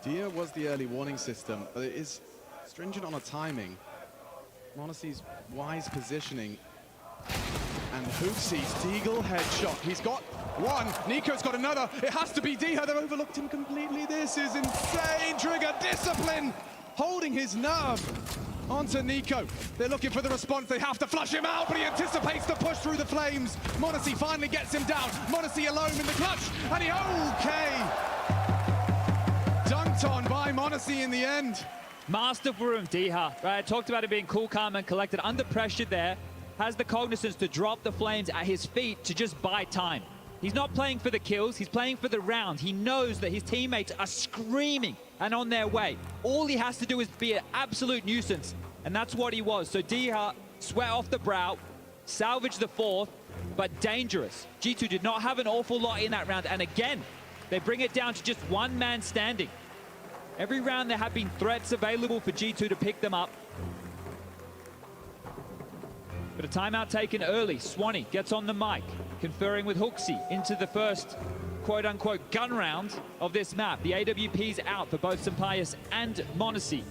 Dia was the early warning system, but it is stringent on a timing. m0NESY's wise positioning. And HooXi, Deagle headshot. He's got one. NiKo's got another. It has to be Dia. They've overlooked him completely. This is insane. Trigger discipline, holding his nerve onto NiKo. They're looking for the response. They have to flush him out, but he anticipates the push through the flames. m0NESY finally gets him down. m0NESY alone in the clutch, and he okay. Dunked on by m0NESY in the end. Masterful from Dia. Right, I talked about it being cool, calm, and collected. Under pressure there, has the cognizance to drop the flames at his feet to just buy time. He's not playing for the kills, he's playing for the round. He knows that his teammates are screaming and on their way. All he has to do is be an absolute nuisance, and that's what he was. So Dia, sweat off the brow, salvaged the fourth, but dangerous. G2 did not have an awful lot in that round, and again, they bring it down to just one man standing. Every round there have been threats available for G2 to pick them up. But a timeout taken early. Swanee gets on the mic, conferring with HooXi into the first quote-unquote gun round of this map. The AWP's out for both Sampayus and m0NESY.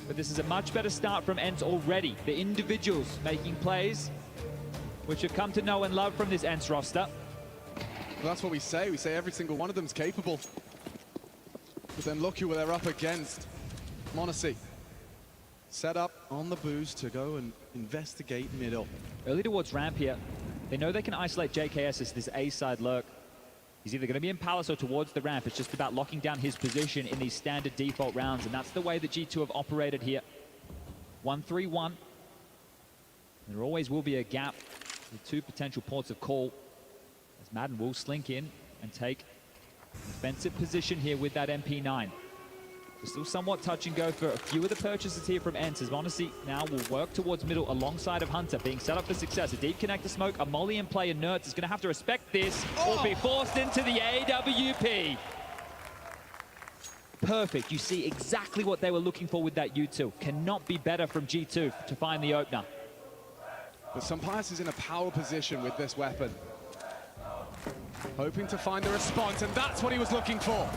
But this is a much better start from ENCE already. The individuals making plays, which have come to know and love from this ENCE roster. Well, that's what we say. We say every single one of them's capable. But then look who they're up against. m0NESY. Set up on the boost to go and investigate middle. Early towards ramp here. They know they can isolate JKS as this A-side lurk. He's either going to be in Palace or towards the ramp. It's just about locking down his position in these standard default rounds, and that's the way that G2 have operated here. 1-3-1. There always will be a gap with two potential ports of call, as Madden will slink in and take an defensive position here with that MP9. We're still somewhat touch and go for a few of the purchases here from ENCE, as m0NESY now will work towards middle alongside of Hunter, being set up for success. A deep connector smoke, a molly in play, and Nerds is going to have to respect this or be forced into the AWP. Perfect. You see exactly what they were looking for with that U2. Cannot be better from G2 to find the opener. But Sampayus is in a power position with this weapon. Hoping to find the response, and that's what he was looking for.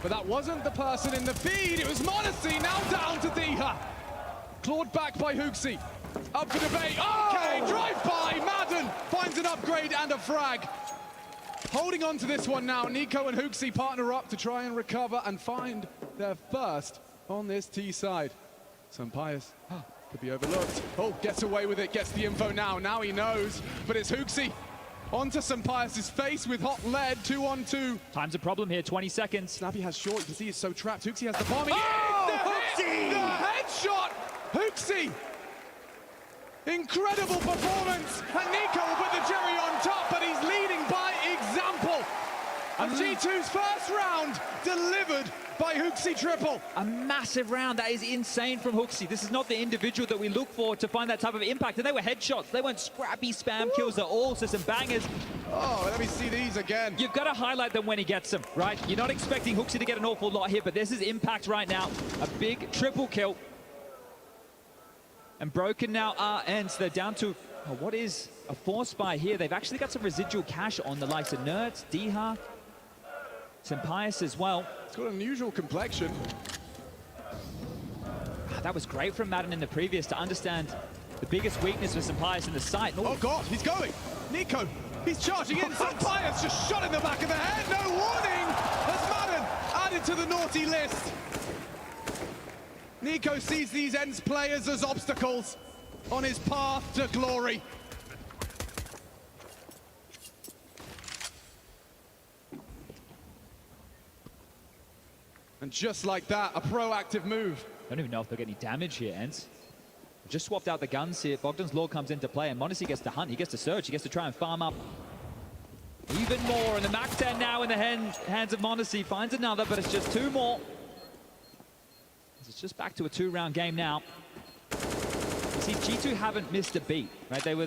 But that wasn't the person in the feed, it was m0NESY, now down to Dia. Clawed back by HooXi. Up for debate, okay, drive by, Madden finds an upgrade and a frag. Holding on to this one now, NiKo and HooXi partner up to try and recover and find their first on this T side. Sampayus could be overlooked. Oh, gets away with it, gets the info now. Now he knows, but it's HooXi. Onto Sampayus' face with hot lead, 2-on-2. Time's a problem here, 20 seconds. Snappy has short, you can see he's so trapped. HooXi has the bomb. HooXi! The headshot! HooXi! Incredible performance! And NiKo will put the cherry on top, but he's leading by example. And G2's first round delivered by HooXi triple. A massive round. That is insane from HooXi. This is not the individual that we look for to find that type of impact. And they were headshots. They weren't scrappy spam kills at all. So some bangers. Oh, let me see these again. You've got to highlight them when he gets them, right? You're not expecting HooXi to get an awful lot here, but this is impact right now. A big triple kill. And broken now are ENCE. They're down to what is a 4-spy here. They've actually got some residual cash on the likes of Nerds, Dia, Sampayus as well. It's got an unusual complexion. That was great from Madden in the previous to understand the biggest weakness for Sampayus in the site. Oh God, he's going. NiKo, he's charging in. Sampayus just shot in the back of the head. No warning as Madden added to the naughty list. NiKo sees these ENCE players as obstacles on his path to glory. And just like that, a proactive move. I don't even know if they'll get any damage here, ENCE. Just swapped out the guns here. Bogdan's Law comes into play, and m0NESY gets to hunt. He gets to search. He gets to try and farm up even more. And the MAC-10 now in the hands of m0NESY. Finds another, but it's just two more. It's just back to a 2-round game now. You see, G2 haven't missed a beat, right? They were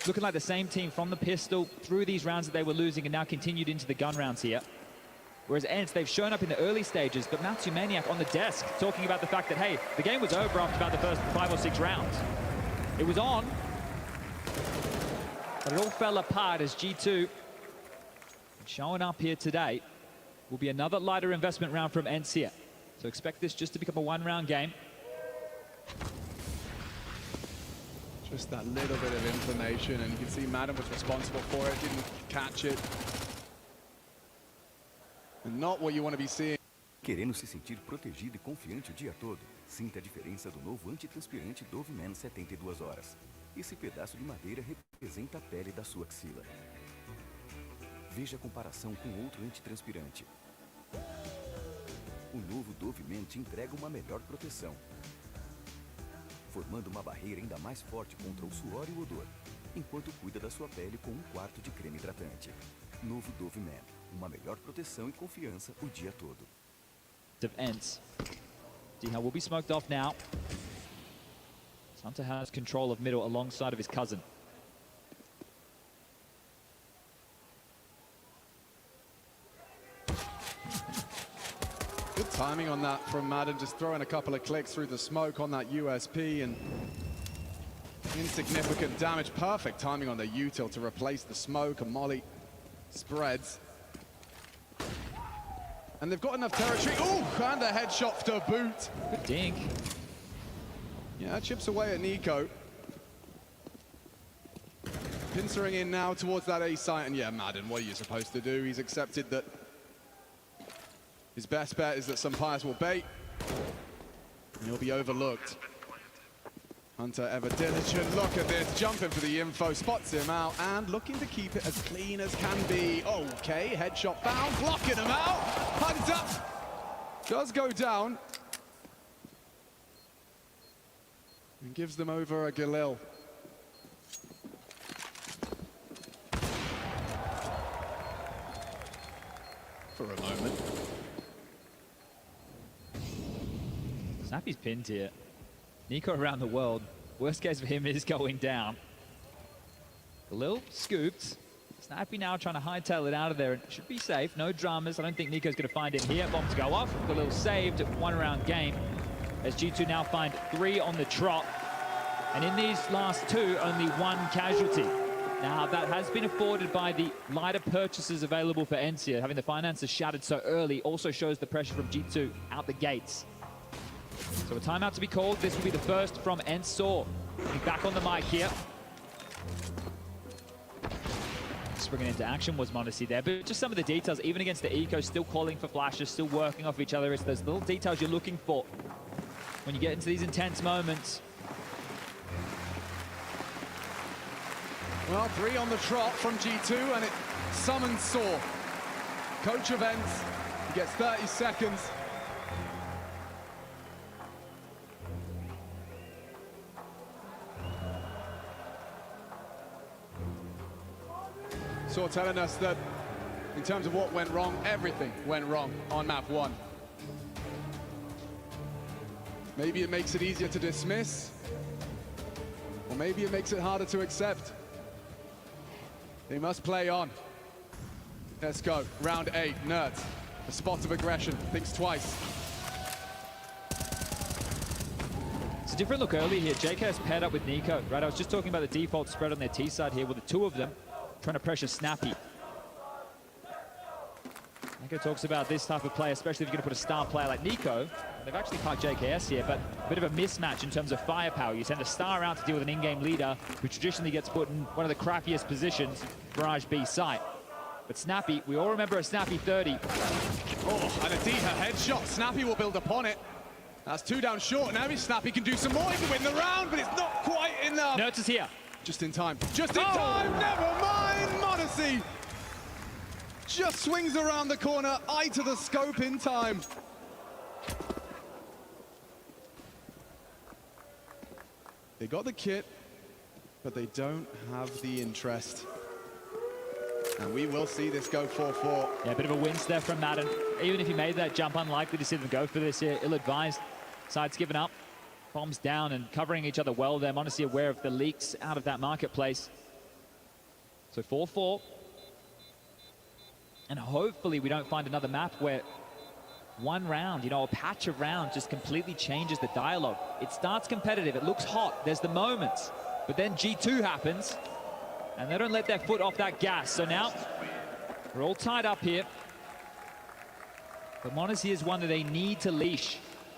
looking like the same team from the pistol through these rounds that they were losing, and now continued into the gun rounds here. Whereas ENCE, they've shown up in the early stages, but Matsumaniac on the desk talking about the fact that, hey, the game was over after about the first 5 or 6 rounds. It was on, but it all fell apart as G2 showing up here today will be another lighter investment round from ENCE here. So expect this just to become a one-round game. Just that little bit of inflammation, and you can see Madden was responsible for it, didn't catch it. And not what you want to be seeing. Querendo se sentir protegido e confiante o dia todo, sinta a diferença do novo antitranspirante Dove Man 72 horas. Esse pedaço de madeira representa a pele da sua axila. Veja a comparação com outro antitranspirante. O novo Dove Man te entrega uma melhor proteção, formando uma barreira ainda mais forte contra o suor e o odor, enquanto cuida da sua pele com 1/4 de creme hidratante. Novo Dove Man, uma melhor proteção e confiança o dia todo. Of ENCE. D-Hal will be smoked off now. Hunter has control of middle alongside of his cousin. Good timing on that from Madden, just throwing a couple of clicks through the smoke on that USP, and insignificant damage. Perfect timing on the util to replace the smoke, and Molly spreads. And they've got enough territory. Ooh, and a headshot to boot. Good dink. Yeah, chips away at Nico. Pincering in now towards that A site, and yeah, Madden, what are you supposed to do? He's accepted that his best bet is that Sampayas will bait, and he'll be overlooked. Hunter ever diligent, look at this, jumping for the info, spots him out, and looking to keep it as clean as can be. Okay, headshot found, blocking him out. Hunter does go down, and gives them over a Galil. For a moment. Snappy's pinned here. Nico around the world. Worst case for him is going down. Galil scooped. Snappy now trying to hightail it out of there. It should be safe. No dramas. I don't think Nico's going to find him here. Bombs go off. Galil saved. One-round game. As G2 now find 3 on the trot. And in these last 2, only 1 casualty. Now, that has been afforded by the lighter purchases available for ENCE. Having the finances shattered so early also shows the pressure from G2 out the gates. So a timeout to be called. This will be the first from ENCE. Back on the mic here. Springing into action was m0NESY there, but just some of the details, even against the Eco, still calling for flashes, still working off each other. It's those little details you're looking for when you get into these intense moments. Well, 3 on the trot from G2, and it summons Saw. Coach of ENCE, he gets 30 seconds. Saw telling us that in terms of what went wrong, everything went wrong on map 1. Maybe it makes it easier to dismiss, or maybe it makes it harder to accept. They must play on. Let's go. Round 8, Nerds. A spot of aggression. Thinks twice. It's a different look early here. JKS paired up with Nico. Right, I was just talking about the default spread on their T side here with the 2 of them trying to pressure Snappy. Nico talks about this type of play, especially if you're going to put a star player like Nico. They've actually parked JKS here, but a bit of a mismatch in terms of firepower. You send a star out to deal with an in-game leader who traditionally gets put in one of the crappiest positions, Barrage B site. But Snappy, we all remember a Snappy 30. Oh, and a D-Hal headshot. Snappy will build upon it. That's 2 down short. Now Snappy can do some more. He can win the round, but it's not quite enough. Nerds is here. Just in time. Just in time. Never mind. m0NESY just swings around the corner. Eye to the scope in time. They got the kit, but they don't have the interest. And we will see this go 4-4. Yeah, a bit of a wince there from Madden. Even if he made that jump, unlikely to see them go for this here. Ill-advised. Side's given up. Bombs down and covering each other well there. m0NESY aware of the leaks out of that marketplace. So 4-4. And hopefully we don't find another map where one round, you know, a patch of round just completely changes the dialogue. It starts competitive, it looks hot, there's the moments, but then G2 happens, and they don't let their foot off that gas. So now, we're all tied up here. But m0NESY is one that they need to leash.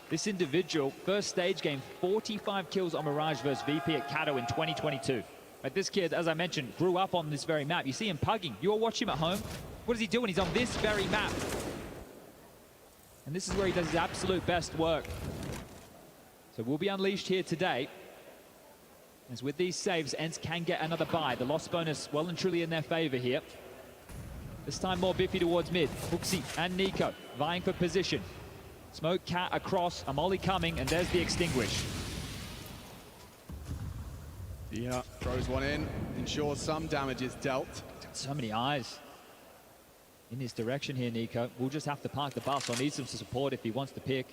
This individual, first stage game, 45 kills on Mirage versus VP at Kato in 2022. But this kid, as I mentioned, grew up on this very map. You see him pugging. You all watch him at home. What is he doing? He's on this very map. And this is where he does his absolute best work. So we'll be unleashed here today. As with these saves, ENCE can get another buy. The loss bonus well and truly in their favor here. This time more Biffy towards mid. HooXi and NiKo vying for position. Smoke Cat across, a molly coming, and there's the extinguish. Yeah, throws one in, ensures some damage is dealt. So many eyes in his direction here, NiKo. We'll just have to park the bus. I'll need some support if he wants to pick.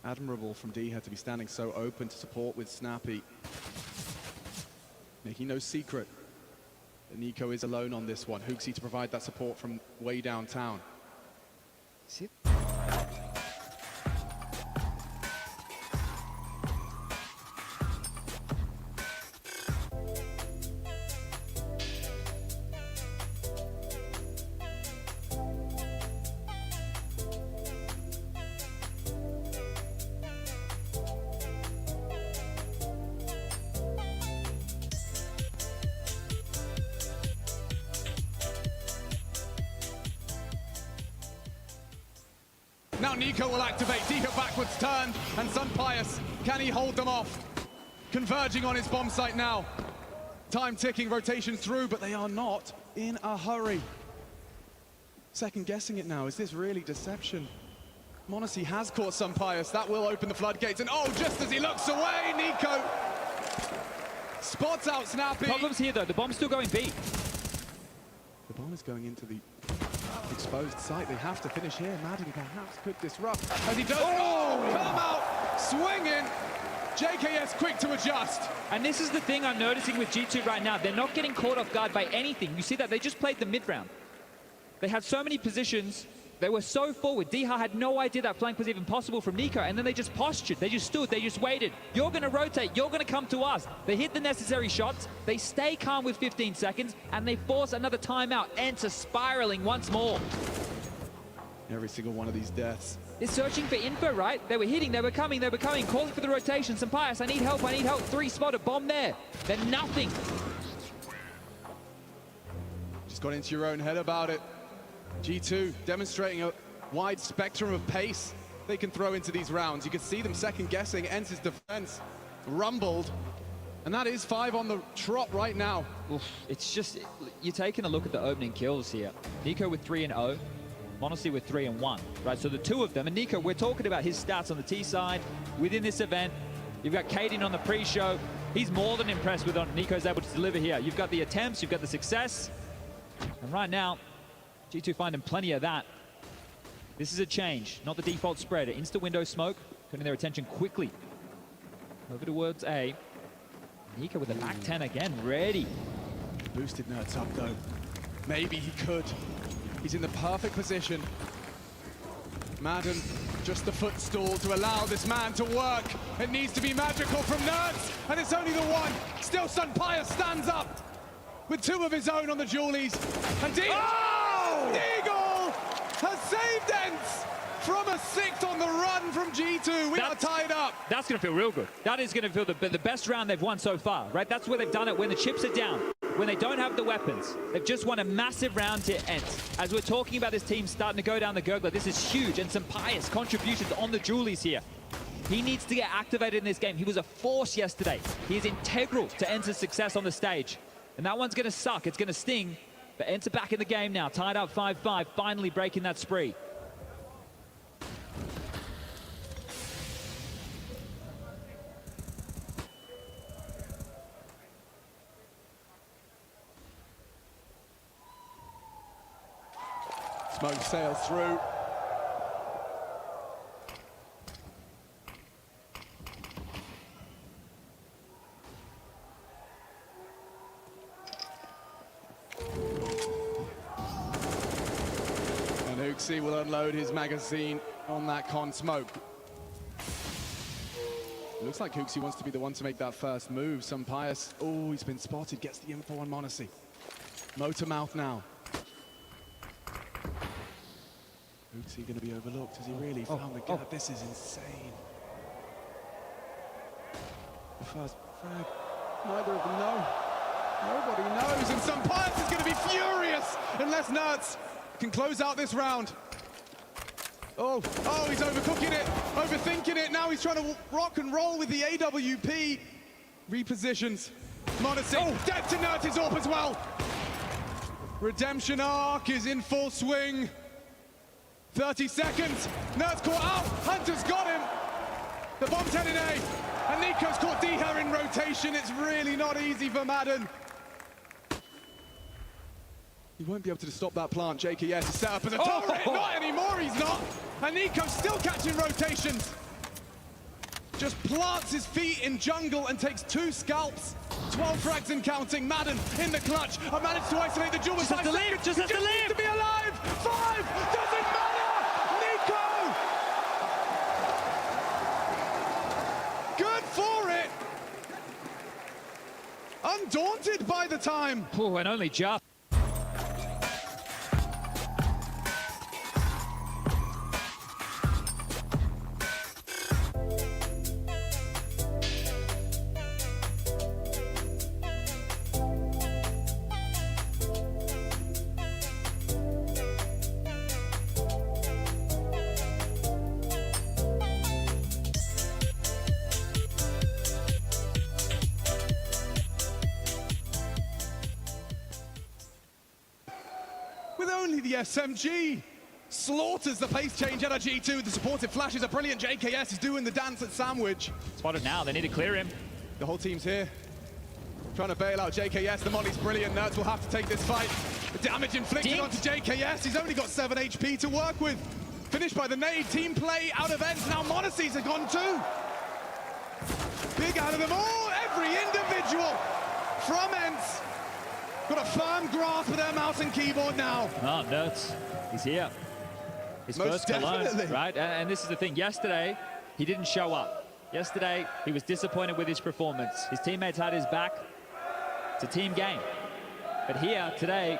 Admirable from DIHA to be standing so open to support with Snappy. Making no secret that NiKo is alone on this one. HooXi to provide that support from way downtown. See? Now NiKo will activate, DIHA backwards turned, and Sunpius, can he hold them off? Converging on his bomb site now. Time ticking, rotations through, but they are not in a hurry. Second guessing it now, is this really deception? m0NESY has caught Sunpius, that will open the floodgates, and oh, just as he looks away, NiKo spots out Snappy. Problems here though, the bomb's still going B. The bomb is going into the exposed site. They have to finish here. Madden perhaps could disrupt as he does. Oh, come out swinging. JKS quick to adjust. And this is the thing I'm noticing with G2 right now. They're not getting caught off guard by anything. You see that they just played the mid round. They had so many positions. They were so forward. DIHA had no idea that flank was even possible from NiKo, and then they just postured. They just stood. They just waited. You're going to rotate. You're going to come to us. They hit the necessary shots. They stay calm with 15 seconds, and they force another timeout. ENCE spiraling once more. Every single one of these deaths. They're searching for info, right? They were hitting. They were coming. They were coming. Calling for the rotation. Sunpius, I need help. I need help. 3 spotted. Bomb there. Then nothing. Just got into your own head about it. G2 demonstrating a wide spectrum of pace they can throw into these rounds. You can see them second guessing. ENCE's defense rumbled. And that is 5 on the trot right now. Oof, it's just, you're taking a look at the opening kills here. NiKo with 3 and 0. m0NESY with 3 and 1. Right, so the two of them. And NiKo, we're talking about his stats on the T side within this event. You've got Kaden on the pre-show. He's more than impressed with what NiKo's able to deliver here. You've got the attempts, you've got the success. And right now, G2 finding plenty of that. This is a change, not the default spread. Insta window smoke, turning their attention quickly over towards A. NiKo with the back 10 again, ready. Boosted Nerds up though. Maybe he could. He's in the perfect position. Madden, just the footstool to allow this man to work. It needs to be magical from Nerds, and it's only the one. Still Sunpius stands up with 2 of his own on the Julies. And Deagle has saved ENCE from a 6th on the run from G2. We are tied up. That's going to feel real good. That is going to feel the best round they've won so far, right? That's where they've done it when the chips are down, when they don't have the weapons. They've just won a massive round to ENCE. As we're talking about this team starting to go down the gurgler, this is huge, and some pious contributions on the Julies here. He needs to get activated in this game. He was a force yesterday. He is integral to ENCE's success on the stage. And that one's going to suck. It's going to sting. But ENCE back in the game now, tied up 5-5, finally breaking that spree. Smoke sails through. HooXi will unload his magazine on that con smoke. Looks like HooXi wants to be the one to make that first move. Sunpius, oh, he's been spotted, gets the info on m0NESY. Motor mouth now. HooXi going to be overlooked? Has he really found the gap? This is insane. The first frag. Neither of them know. Nobody knows, and Sampayas is going to be furious unless Nerds can close out this round. Oh, he's overcooking it, overthinking it. Now he's trying to rock and roll with the AWP. Repositions. m0NESY, dead to Nerds' AWP as well. Redemption arc is in full swing. 30 seconds, Nerds caught out, Hunter's got him. The bomb's headed A, and NiKo's caught D-Her in rotation. It's really not easy for Madden. He won't be able to stop that plant. JKS is set up as a turret. Not anymore, he's not. And NiKo's still catching rotations. Just plants his feet in jungle and takes 2 scalps. 12 frags and counting. Madden in the clutch. I managed to isolate the duel with 5 seconds. Just has to leave. Needs to be alive. 5, doesn't matter. NiKo. Good for it. Undaunted by the time. Oh, and only just. With only the SMG. Slaughters the pace change at a G2. The supportive flashes are brilliant. JKS is doing the dance at Sandwich. Spotted now, they need to clear him. The whole team's here. Trying to bail out JKS. The Molly's brilliant. Nerds will have to take this fight. The damage inflicted onto JKS. He's only got 7 HP to work with. Finished by the nade. Team play out of ends. Now m0NESY's are gone too. Big out of them all. Every individual from ends. Got a firm grasp of their mouse and keyboard now. Oh, Nerds, he's here. His Most first Cologne, definitely. right? And this is the thing, yesterday, he didn't show up. Yesterday, he was disappointed with his performance. His teammates had his back. It's a team game. But here, today,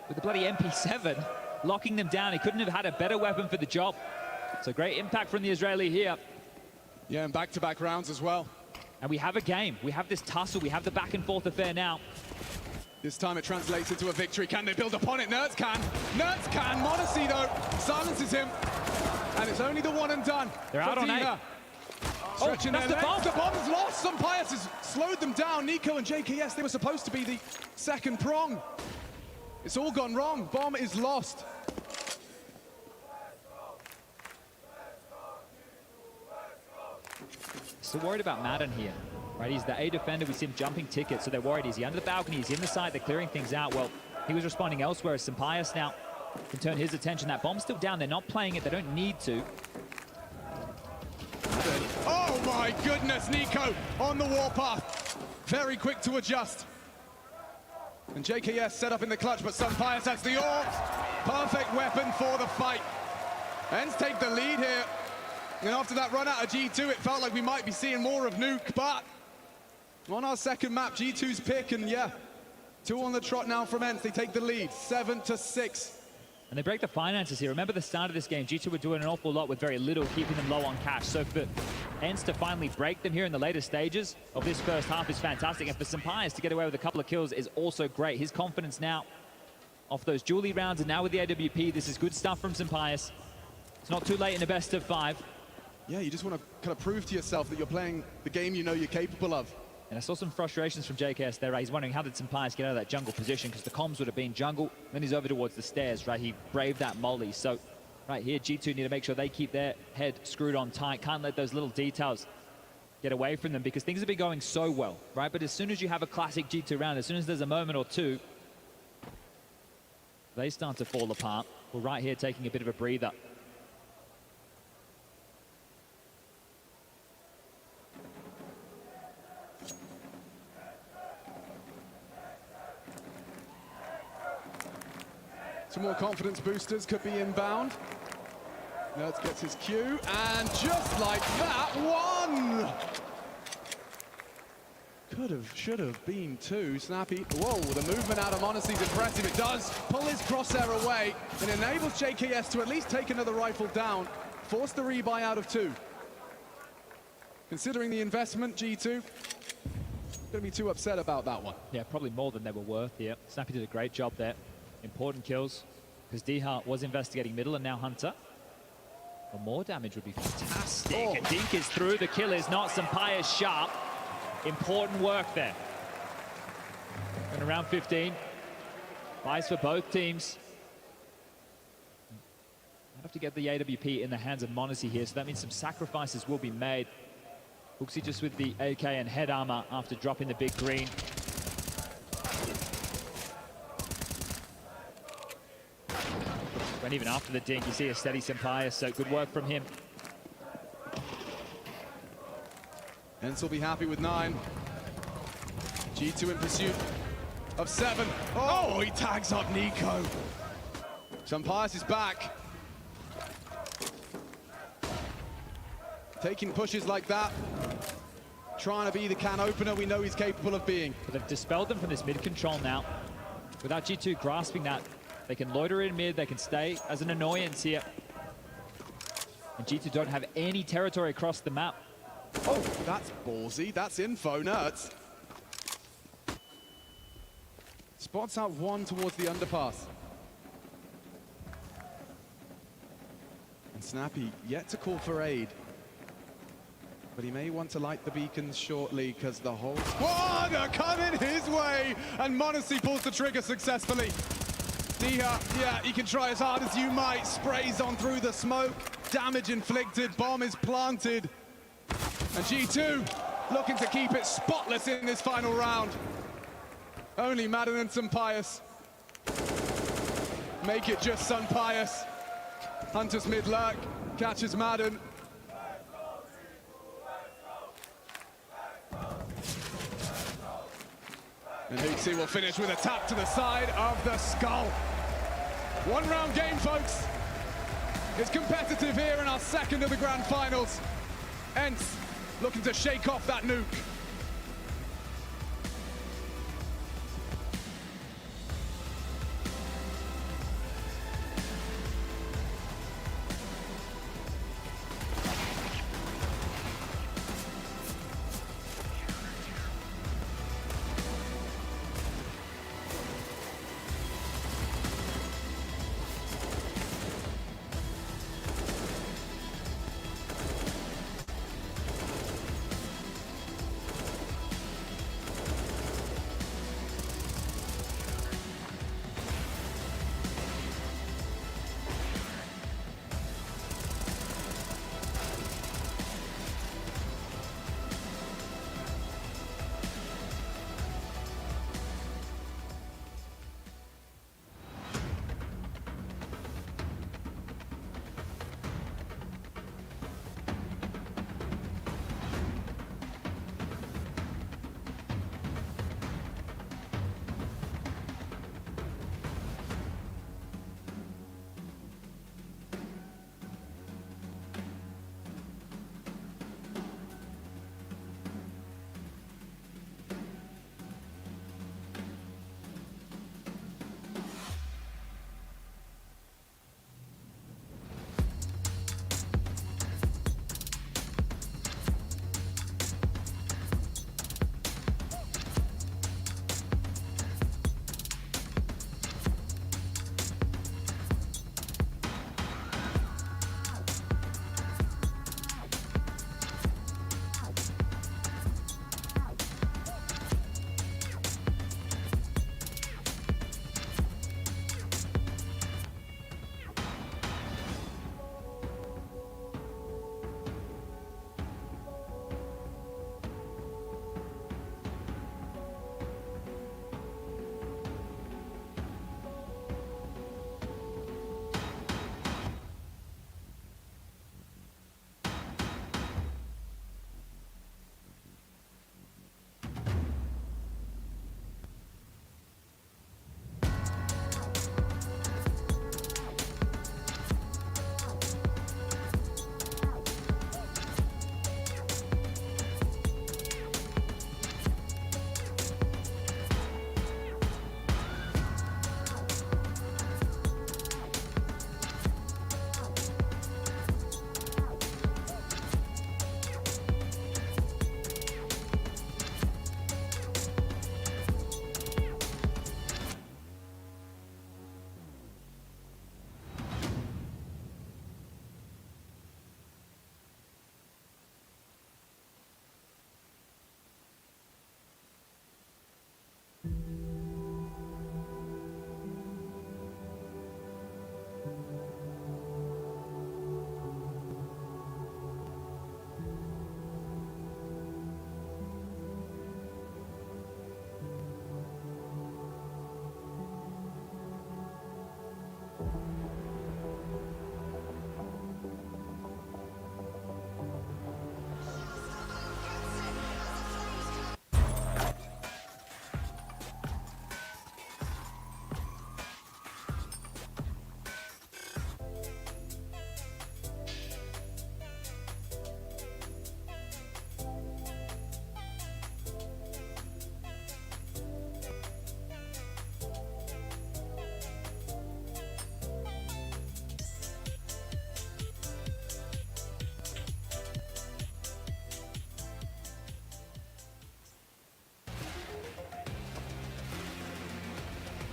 with the bloody MP7, locking them down, he couldn't have had a better weapon for the job. So great impact from the Israeli here. Yeah, and back-to-back rounds as well. And we have a game. We have this tussle. We have the back-and-forth affair now. This time it translates into a victory. Can they build upon it? Nerds can. Nerds can. m0NESY, though, silences him. And it's only the one and done. They're out on A. Stretching that's their the bomb. legs. The bomb's lost. Sampayas has slowed them down. NiKo and JKS, they were supposed to be the second prong. It's all gone wrong. Bomb is lost. So worried about Madden here, right? He's the A defender. We see him jumping tickets, so they're worried. Is he under the balcony? He's in the side. They're clearing things out. Well, he was responding elsewhere as Sampayas now can turn his attention. That bomb's still down. They're not playing it. They don't need to. Oh my goodness, NiKo on the warpath. Very quick to adjust. And JKS set up in the clutch, but Sampayas has the AWP. Perfect weapon for the fight. Ends take the lead here. And after that run out of G2, it felt like we might be seeing more of Nuke, but on our second map, G2's pick, and yeah, 2 on the trot now from Ents. They take the lead, 7-6. And they break the finances here. Remember the start of this game, G2 were doing an awful lot with very little, keeping them low on cash. So for Ents to finally break them here in the later stages of this first half is fantastic. And for Sampayas to get away with a couple of kills is also great. His confidence now off those Julie rounds, and now with the AWP, this is good stuff from Sampayas. It's not too late in the best of 5. Yeah, you just want to kind of prove to yourself that you're playing the game you know you're capable of. And I saw some frustrations from JKS there, right? He's wondering how did Sampayas get out of that jungle position, because the comms would have been jungle. Then he's over towards the stairs, right? He braved that molly. So right here, G2 need to make sure they keep their head screwed on tight. Can't let those little details get away from them, because things have been going so well, right? But as soon as you have a classic G2 round, as soon as there's a moment or two, they start to fall apart. We're right here taking a bit of a breather. Some more confidence boosters could be inbound. Nerds gets his cue, and just like that, one! Could have, should have been two. Snappy. Whoa, the movement out of Monacy is impressive. It does pull his crosshair away and enables JKS to at least take another rifle down, force the rebuy out of two. Considering the investment, G2 gonna be too upset about that one. Yeah, probably more than they were worth here. Snappy did a great job there. Important kills, because D-Hart was investigating middle and now Hunter. Well, more damage would be fantastic. Oh. And Dink is through. The kill is not. Sampaio sharp. Important work there. And around 15. Buys for both teams. I'd have to get the AWP in the hands of Monacy here, so that means some sacrifices will be made. HooXi just with the AK and head armor after dropping the big green. And even after the dink, you see a steady Sampaio, so good work from him. Hence will be happy with 9. G2 in pursuit of 7. Oh, he tags up Nico. Sampaio is back. Taking pushes like that. Trying to be the can opener we know he's capable of being. But they've dispelled them from this mid control now. Without G2 grasping that, they can loiter in mid, they can stay as an annoyance here. And G2 don't have any territory across the map. Oh, that's ballsy. That's info, Nerds. Spots out 1 towards the underpass. And Snappy yet to call for aid. But he may want to light the beacons shortly because the whole squad are coming his way. And Monacy pulls the trigger successfully. D-Hart, yeah, he can try as hard as you might. Sprays on through the smoke. Damage inflicted. Bomb is planted. And G2 looking to keep it spotless in this final round. Only Madden and Sampaio. Make it just Sampaio. Hunter's mid lurk, catches Madden. And HooXi will finish with a tap to the side of the skull. 1 round game, folks. It's competitive here in our second of the grand finals. ENCE looking to shake off that nuke.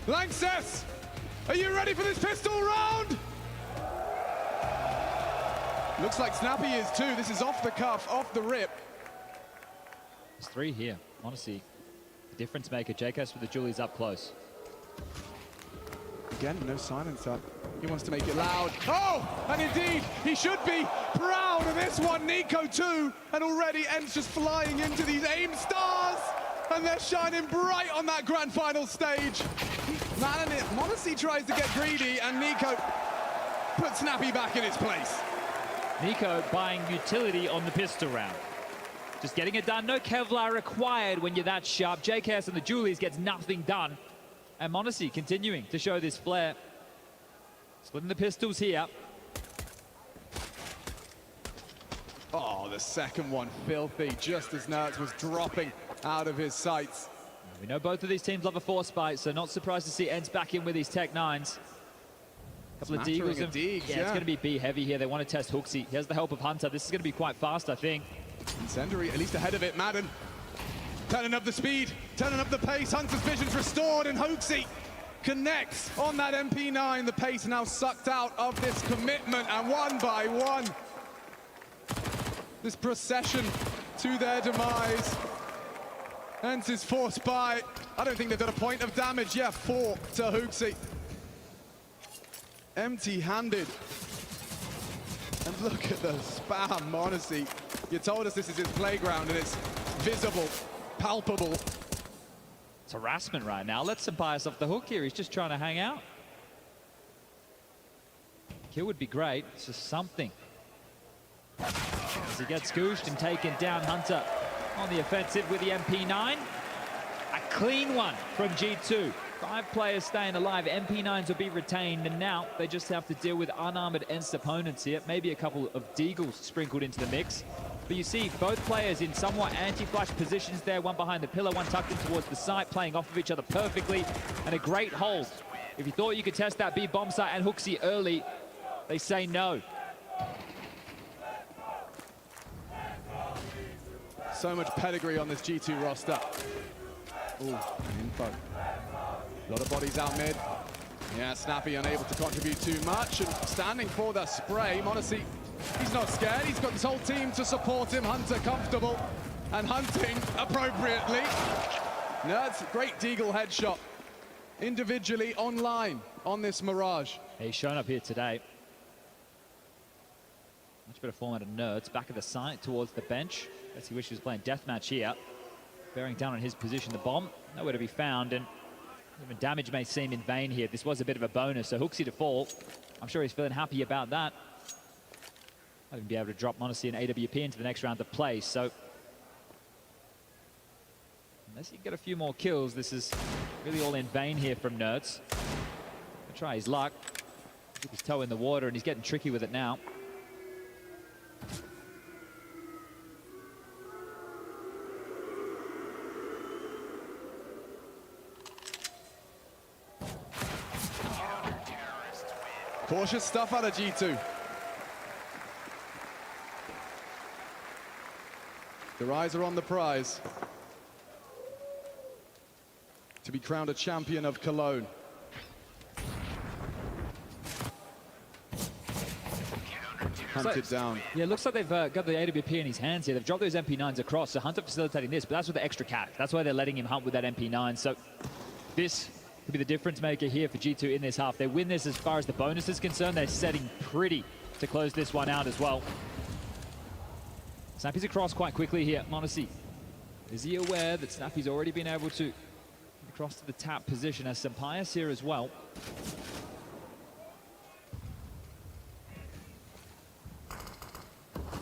Lanxess, are you ready for this pistol round? Looks like Snappy is too. This is off the cuff, off the rip. There's 3 here. Honestly, the difference maker. JKS with the Julies up close. Again, no silence up. He wants to make it loud. Oh, and indeed, he should be proud of this one. NiKo too, and already ends just flying into these AIM stars, and they're shining bright on that grand final stage. Man, and m0NESY tries to get greedy, and NiKo puts Snappy back in its place. NiKo buying utility on the pistol round. Just getting it done. No Kevlar required when you're that sharp. JKS and the Julies gets nothing done. And m0NESY continuing to show this flair. Splitting the pistols here. Oh, the second one filthy, just as Nerds was dropping out of his sights. We know both of these teams love a force fight, so not surprised to see ENCE back in with these Tech 9s. Couple of Deagles. Yeah, it's going to be B heavy here. They want to test HooXi. He has the help of Hunter. This is going to be quite fast, I think. Incendiary, at least ahead of it. Madden turning up the speed, turning up the pace. Hunter's vision's restored, and HooXi connects on that MP9. The pace now sucked out of this commitment, and one by one, this procession to their demise. ENCE is forced by, I don't think they've done a point of damage. Yeah, 4 to HooXi. Empty-handed. And look at the spam, m0NESY. You told us this is his playground, and it's visible, palpable. It's harassment right now. Let Sampaius off the hook here. He's just trying to hang out. Kill would be great. It's just something. As he gets gooshed and taken down, Hunter on the offensive with the MP9. A clean one from G2. 5 players staying alive. MP9s will be retained, and now they just have to deal with unarmored ENCE opponents here. Maybe a couple of Deagles sprinkled into the mix. But you see both players in somewhat anti-flash positions there, one behind the pillar, one tucked in towards the site, playing off of each other perfectly, and a great hold. If you thought you could test that B bomb site and HooXi early, they say no. So much pedigree on this G2 roster. Ooh, info. A lot of bodies out mid. Yeah, Snappy unable to contribute too much, and standing for the spray. m0NESY, he's not scared. He's got his whole team to support him. Hunter comfortable and hunting appropriately. Nerds, great Deagle headshot. Individually online on this Mirage. He's shown up here today. Much better form out of Nerds. Back of the site towards the bench. Guess he wished he was playing deathmatch here. Bearing down on his position, the bomb nowhere to be found, and even damage may seem in vain here. This was a bit of a bonus, so HooXi to fall. I'm sure he's feeling happy about that. Might even be able to drop m0NESY and AWP into the next round of play, so unless he can get a few more kills, this is really all in vain here from Nerds. He'll try his luck. Took his toe in the water, and he's getting tricky with it now. Cautious stuff out of G2. Their eyes are on the prize. To be crowned a champion of Cologne. Hunted down. Yeah, it looks like they've got the AWP in his hands here. They've dropped those MP9s across, so Hunter facilitating this, but that's with the extra cash. That's why they're letting him hunt with that MP9. So this could be the difference maker here for G2 in this half. They win this as far as the bonus is concerned. They're setting pretty to close this one out as well. Snappy's across quite quickly here. m0NESY, is he aware that Snappy's already been able to get across to the tap position as Sampaius here as well?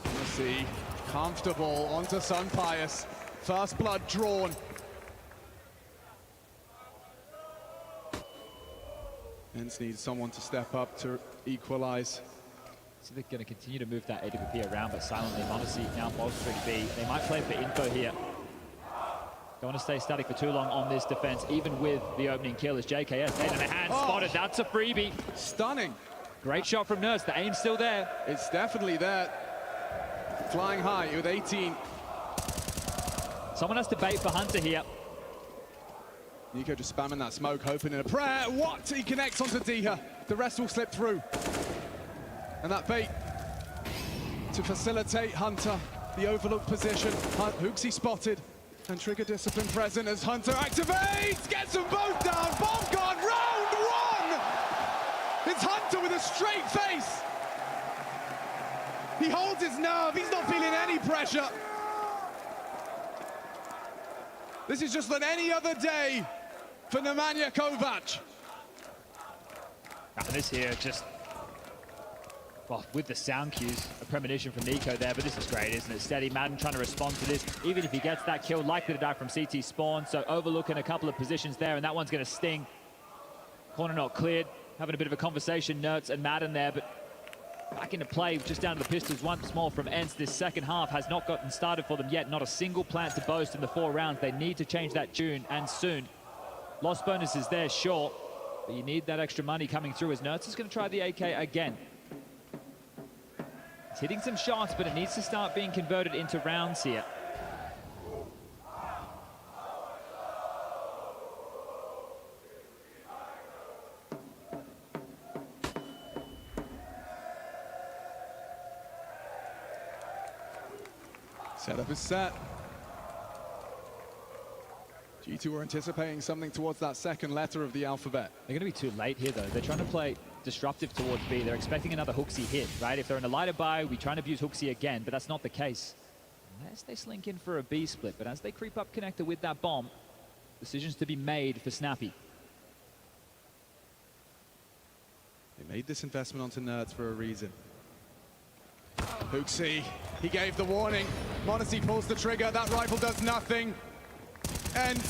m0NESY comfortable onto Sampaius. First blood drawn. ENCE needs someone to step up to equalize. So they're going to continue to move that AWP around, but silently m0NESY now bolstering B. They might play for info here. Don't want to stay static for too long on this defense, even with the opening kill as JKS head in the hand spotted. That's a freebie. Stunning. Great shot from Nerds. The aim's still there. It's definitely there. Flying high with 18. Someone has to bait for Hunter here. NiKo just spamming that smoke, hoping in a prayer. What? He connects onto Diha. The rest will slip through. And that bait to facilitate Hunter. The overlooked position. HooXi spotted. And trigger discipline present as Hunter activates. Gets them both down. Bomb guard, round one! It's Hunter with a straight face. He holds his nerve. He's not feeling any pressure. This is just like any other day for Nemanja Kovac. And this here just, well, with the sound cues, a premonition from NiKo there, but this is great, isn't it? Steady Madden trying to respond to this. Even if he gets that kill, likely to die from CT spawn, so overlooking a couple of positions there, and that one's going to sting. Corner not cleared, having a bit of a conversation, Nertz and Madden there, but back into play, just down to the pistols once more from ENCE. This second half has not gotten started for them yet. Not a single plant to boast in the 4 rounds. They need to change that tune, and soon. Loss bonus is there, sure, but you need that extra money coming through as Nertz is going to try the AK again. He's hitting some shots, but it needs to start being converted into rounds here. Setup is set. G2 are anticipating something towards that second letter of the alphabet. They're going to be too late here, though. They're trying to play disruptive towards B. They're expecting another HooXi hit, right? If they're in a lighter buy, we try and abuse HooXi again, but that's not the case. Unless they slink in for a B split, but as they creep up connector with that bomb, decisions to be made for Snappy. They made this investment onto Nertz for a reason. HooXi, he gave the warning. m0NESY pulls the trigger, that rifle does nothing. And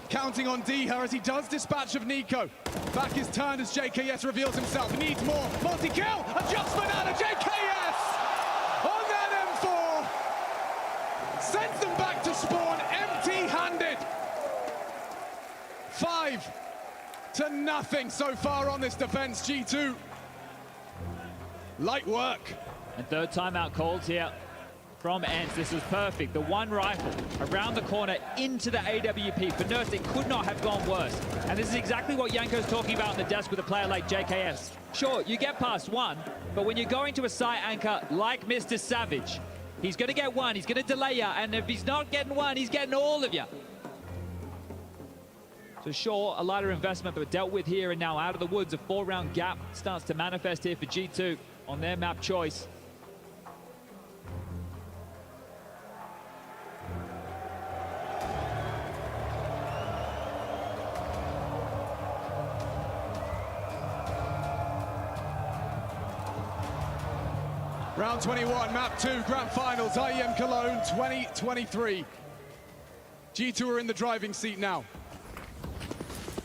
counting on Diha as he does dispatch of NiKo. Back is turned as JKS reveals himself. Needs more. Multi-kill. Adjustment out of JKS on that M4. Sends them back to spawn empty-handed. 5-0 so far on this defense. G2. Light work. And third timeout called here from ENCE. This was perfect. The one rifle around the corner into the AWP. For Nertz, it could not have gone worse. And this is exactly what Yanko's talking about on the desk with a player like JKS. Sure, you get past one, but when you're going to a site anchor like Mr. Savage, he's going to get one, he's going to delay you, and if he's not getting one, he's getting all of you. So sure, a lighter investment, but dealt with here and now out of the woods. A 4-round gap starts to manifest here for G2 on their map choice. Round 21, map 2, grand finals, IEM Cologne 2023. G2 are in the driving seat now.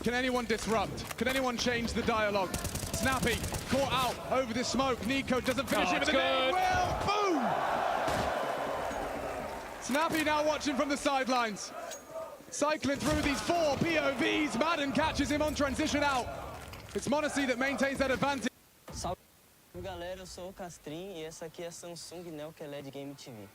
Can anyone disrupt? Can anyone change the dialogue? Snappy, caught out over the smoke. NiKo doesn't finish it, but then will. Boom! Snappy now watching from the sidelines. Cycling through these 4 POVs. Madden catches him on transition out. It's m0NESY that maintains that advantage. Salve galera, eu sou o Castrin e essa aqui é a Samsung Neo QLED Game TV.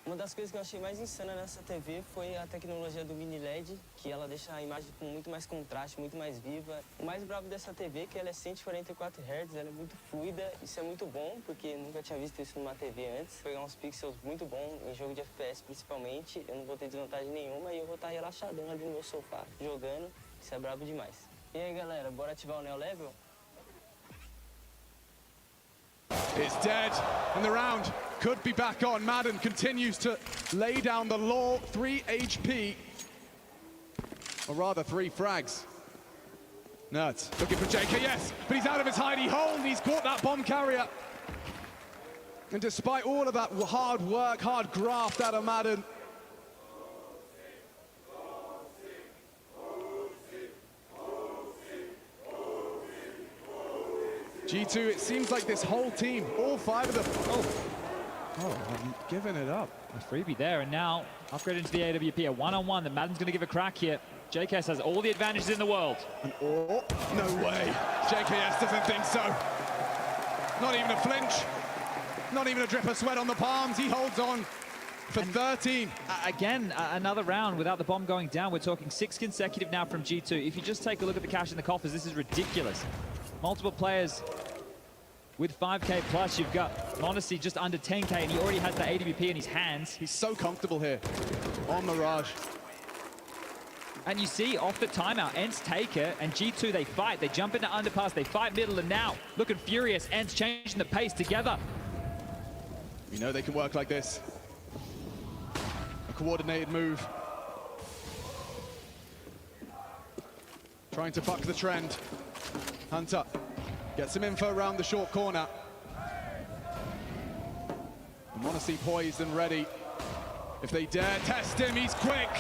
Uma das coisas que eu achei mais insana nessa TV foi a tecnologia do mini LED, que ela deixa a imagem com muito mais contraste, muito mais viva. O mais bravo dessa TV é que ela é 144 Hz, ela é muito fluida, isso é muito bom, porque nunca tinha visto isso numa TV antes. Pegar uns pixels muito bom em jogo de FPS principalmente, eu não vou ter desvantagem nenhuma e eu vou estar relaxadão ali no meu sofá jogando, isso é brabo demais. E aí galera, bora ativar o Neo Level? It's dead, and the round could be back on. Madden continues to lay down the law. 3 HP, or rather 3 frags. Nertz looking for JKS, but he's out of his hidey hole, and he's caught that bomb carrier. And despite all of that hard work, hard graft out of Madden, G2, it seems like this whole team, all 5 of them, I'm giving it up. A freebie there, and now upgrade into the AWP, a one-on-one that Madden's going to give a crack here. JKS has all the advantages in the world. Oh, no way. JKS doesn't think so. Not even a flinch. Not even a drip of sweat on the palms. He holds on. for 13. Again, another round without the bomb going down. We're talking 6 consecutive now from G2. If you just take a look at the cash in the coffers, this is ridiculous. Multiple players with 5k plus. You've got m0NESY just under 10k, and he already has the AWP in his hands. He's so comfortable here on Mirage. And you see, off the timeout, ENCE take it, and G2, they fight. They jump into underpass, they fight middle, and now, looking furious, ENCE changing the pace together. We know they can work like this. A coordinated move. Trying to buck the trend. Hunter gets some info around the short corner. m0NESY poised and ready. If they dare test him, he's quick.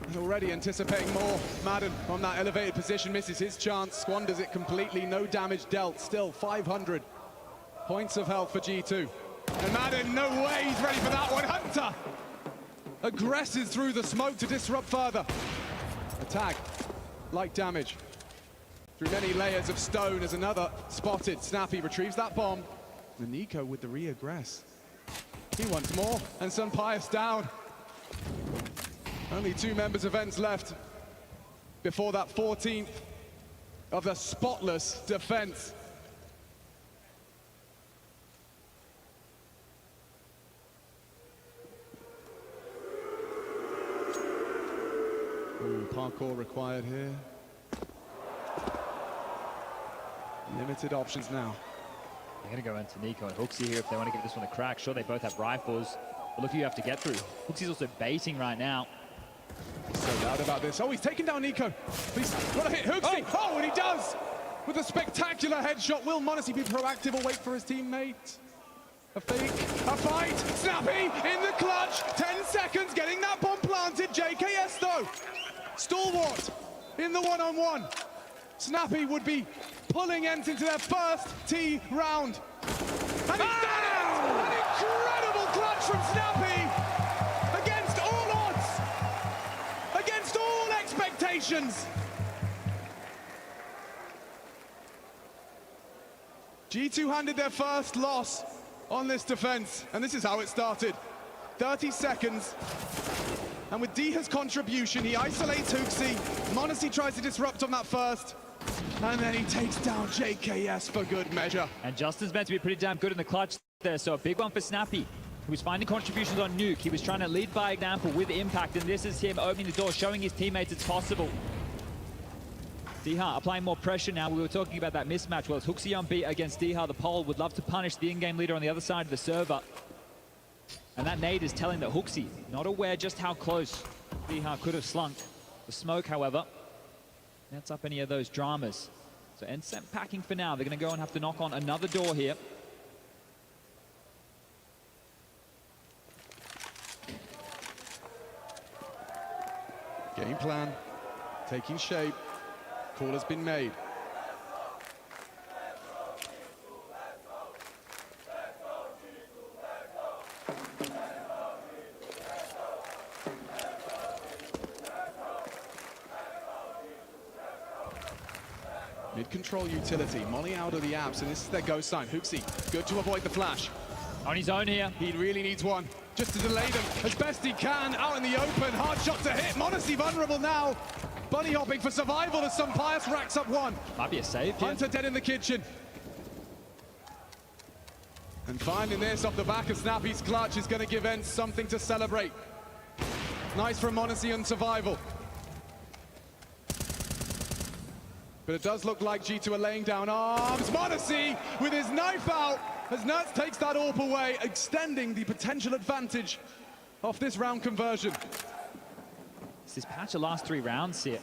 And already anticipating more. Madden on that elevated position, misses his chance, squanders it completely, no damage dealt. Still 500 points of health for G2. And Madden, no way, he's ready for that one. Hunter aggresses through the smoke to disrupt further. A tag, light damage. Through many layers of stone as another spotted. Snappy retrieves that bomb. And NiKo with the re-aggress. He wants more, and Sunpius down. Only 2 members of ENCE left before that 14th of the spotless defense. Ooh, parkour required here. Limited options now. They're going to go into NiKo and HooXi here if they want to give this one a crack. Sure, they both have rifles, but look who you have to get through. HooXi's also baiting right now. So loud about this. Oh, he's taken down NiKo. Please, what a hit, HooXi. Oh, and he does! With a spectacular headshot. Will m0NESY be proactive or wait for his teammate? A fake, a fight. Snappy in the clutch. 10 seconds getting that bomb planted. JKS though. Stalwart in the one-on-one. Snappy would be pulling ENCE into their first T round. And he's done it! An incredible clutch from Snappy! Against all odds! Against all expectations! G2 handed their first loss on this defense, and this is how it started. 30 seconds. And with Diha's contribution, he isolates HooXi. m0NESY tries to disrupt on that first. And then he takes down JKS for good measure. And Justin's meant to be pretty damn good in the clutch there, so a big one for Snappy. He was finding contributions on Nuke. He was trying to lead by example with Impact, and this is him opening the door, showing his teammates it's possible. Diha applying more pressure now. We were talking about that mismatch. Well, it's HooXi on beat against Diha. The Pole would love to punish the in-game leader on the other side of the server. And that nade is telling that HooXi, not aware just how close Diha could have slunk. The smoke, however, nets up any of those dramas. So ENCE sent packing for now. They're going to go and have to knock on another door here. Game plan taking shape. Call has been made. Mid-control utility, Molly out of the apps, and this is their go sign. HooXi, good to avoid the flash. On his own here. He really needs one, just to delay them as best he can. Out in the open, hard shot to hit. m0NESY vulnerable now. Bunny hopping for survival as Sunpius racks up one. Might be a save here. Hunter dead in the kitchen. And finding this off the back of Snappy's clutch is going to give ENCE something to celebrate. Nice from m0NESY on survival. But it does look like G2 are laying down arms. m0NESY with his knife out as Nertz takes that AWP away, extending the potential advantage off this round conversion. It's this patch of last 3 rounds here.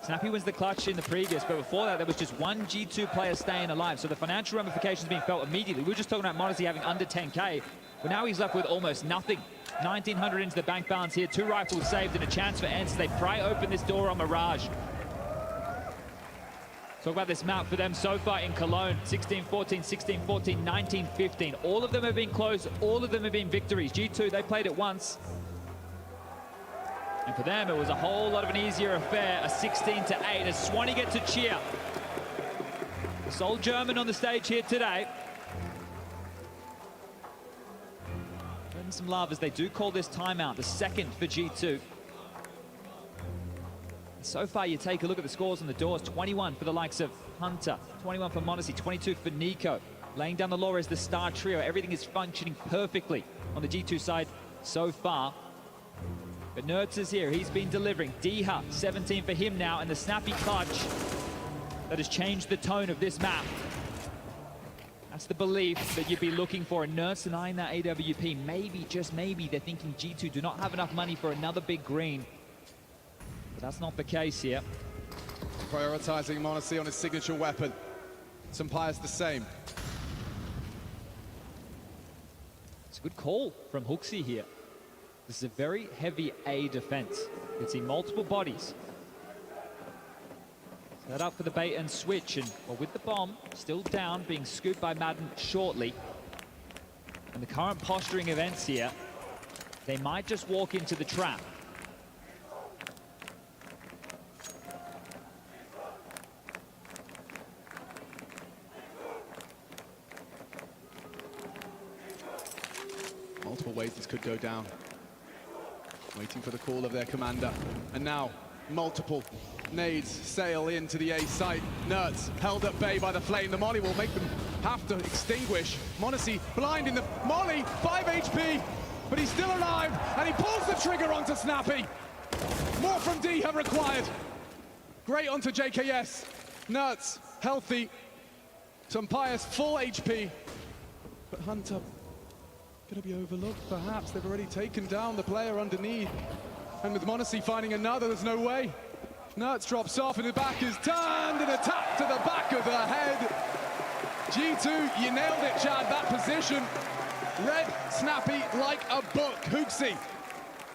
Snappy wins the clutch in the previous, but before that, there was just one G2 player staying alive. So the financial ramifications being felt immediately. We were just talking about m0NESY having under 10k, but now he's left with almost nothing. 1900 into the bank balance here, 2 rifles saved and a chance for ENCE. They pry open this door on Mirage. Talk about this map for them so far in Cologne. 16-14, 16-14, 19-15. All of them have been close. All of them have been victories. G2, they played it once. And for them, it was a whole lot of an easier affair. A 16-8 as Swanee gets a cheer. The sole German on the stage here today. some love as they do call this timeout, the second for G2. So far, you take a look at the scores on the doors. 21 for the likes of Hunter, 21 for m0NESY, 22 for NiKo. Laying down the law as the star trio. Everything is functioning perfectly on the G2 side so far. But Nerds is here. He's been delivering. D-Ha, 17 for him now, and the snappy clutch that has changed the tone of this map. That's the belief that you'd be looking for. And Nerds denying that AWP. Maybe, just maybe, they're thinking G2 do not have enough money for another big green. But that's not the case here. Prioritizing m0NESY on his signature weapon. Sampaio's the same. It's a good call from HooXi here. This is a very heavy A defense. You can see multiple bodies. Set up for the bait and switch, and well, with the bomb still down, being scooped by Madden shortly. And the current posturing events here, they might just walk into the trap. Multiple ways this could go down. Waiting for the call of their commander. And now, multiple nades sail into the A site. Nerds held at bay by the flame. The molly will make them have to extinguish. m0NESY blind in the molly, 5 HP, but he's still alive, and he pulls the trigger onto Snappy. More from D-Ha required. Great onto JKS. Nerds healthy. Sampaia's full HP, but Hunter gonna be overlooked, perhaps. They've already taken down the player underneath. And with m0NESY finding another, there's no way. Nerds drops off and the back is turned, and a tap to the back of the head. G2, you nailed it, Chad, that position. Read Snappy like a book. HooXi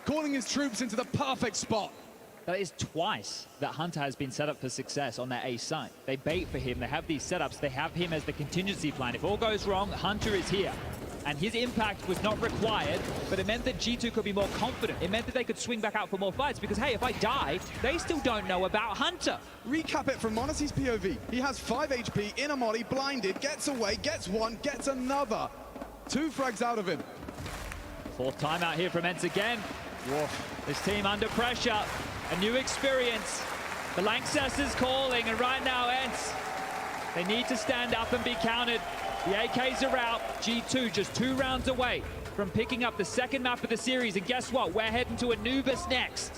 calling his troops into the perfect spot. That is twice that Hunter has been set up for success on that A site. They bait for him, they have these setups, they have him as the contingency plan. If all goes wrong, Hunter is here. And his impact was not required, but it meant that G2 could be more confident. It meant that they could swing back out for more fights because, hey, if I die, they still don't know about Hunter. Recap it from m0NESY's POV. He has 5 HP in a molly, blinded, gets away, gets one, gets another. 2 frags out of him. Fourth timeout here from ENCE again. Woof. This team under pressure. A new experience. The Lanxess is calling, and right now, ENCE, they need to stand up and be counted. The AKs are out. G2 just 2 rounds away from picking up the second map of the series. And guess what? We're heading to Anubis next.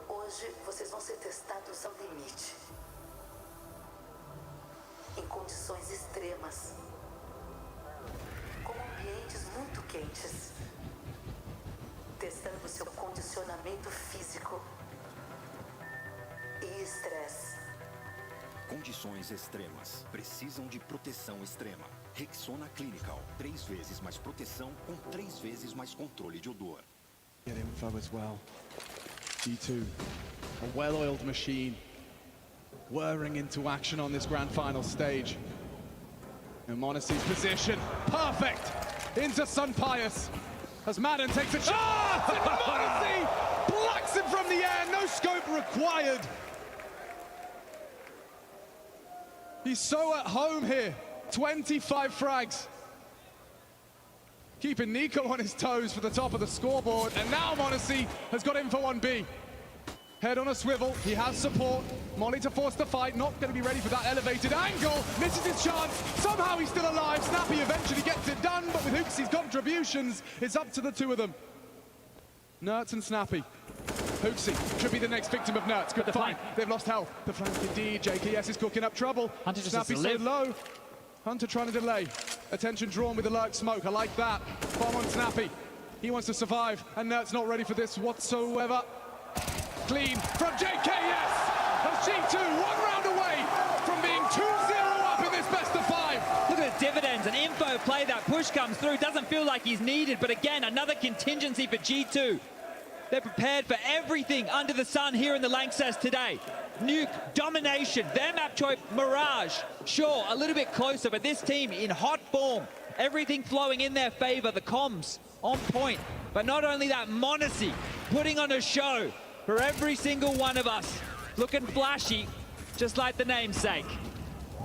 Hoje vocês vão ser testados ao limite. Em condições extremas. Com ambientes muito quentes. Testando seu condicionamento físico e estresse. Condições extremas precisam de proteção extrema. Rexona Clinical, 3 vezes mais proteção com 3 vezes mais controle de odor. Get info as well. G2, a well-oiled machine, whirring into action on this grand final stage. And m0NESY's position, perfect, into Sampaio. As Madden takes a chance, and m0NESY blacks him from the air, no scope required. He's so at home here, 25 frags. Keeping NiKo on his toes for the top of the scoreboard, and now m0NESY has got info on B. Head on a swivel, he has support. Molly to force the fight, not going to be ready for that elevated angle. Misses his chance, somehow he's still alive. Snappy eventually gets it done, but with HooXi's contributions, it's up to the 2 of them. Nerds and Snappy. HooXi should be the next victim of Nerds. Good fight, they've lost health. The flank indeed, JKS is cooking up trouble. Hunter just Snappy so low. Hunter trying to delay. Attention drawn with the lurk smoke, I like that. Bomb on Snappy. He wants to survive, and Nerds not ready for this whatsoever. Clean from JKS as G2 1 round away from being 2-0 up in this best of 5. Look at the dividends, an info play, that push comes through, doesn't feel like he's needed, but again, another contingency for G2. They're prepared for everything under the sun here in the Lanxess today. Nuke, domination, their map choice, Mirage, sure, a little bit closer, but this team in hot form. Everything flowing in their favor, the comms on point. But not only that, m0NESY putting on a show. for every single one of us. Looking flashy, just like the namesake.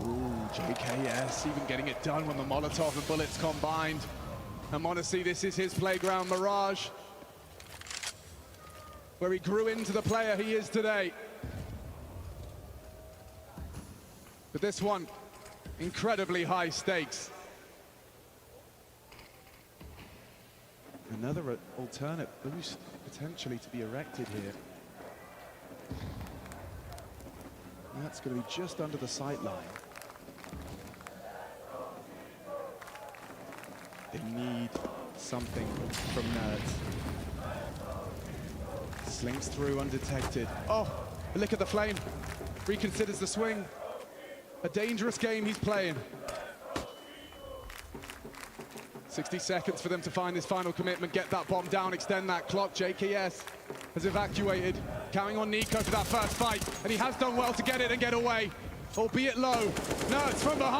Ooh, JKS even getting it done when the Molotov and bullets combined. And m0NESY, this is his playground, Mirage, where he grew into the player he is today. But this one, incredibly high stakes. Another alternate boost potentially to be erected here. And that's going to be just under the sight line. They need something from Nerds. Slings through undetected. Oh, look at the flame. Reconsiders the swing. A dangerous game he's playing. 60 seconds for them to find this final commitment, get that bomb down, extend that clock. JKS has evacuated, counting on NiKo for that first fight, and he has done well to get it and get away, albeit low. Nerds from behind.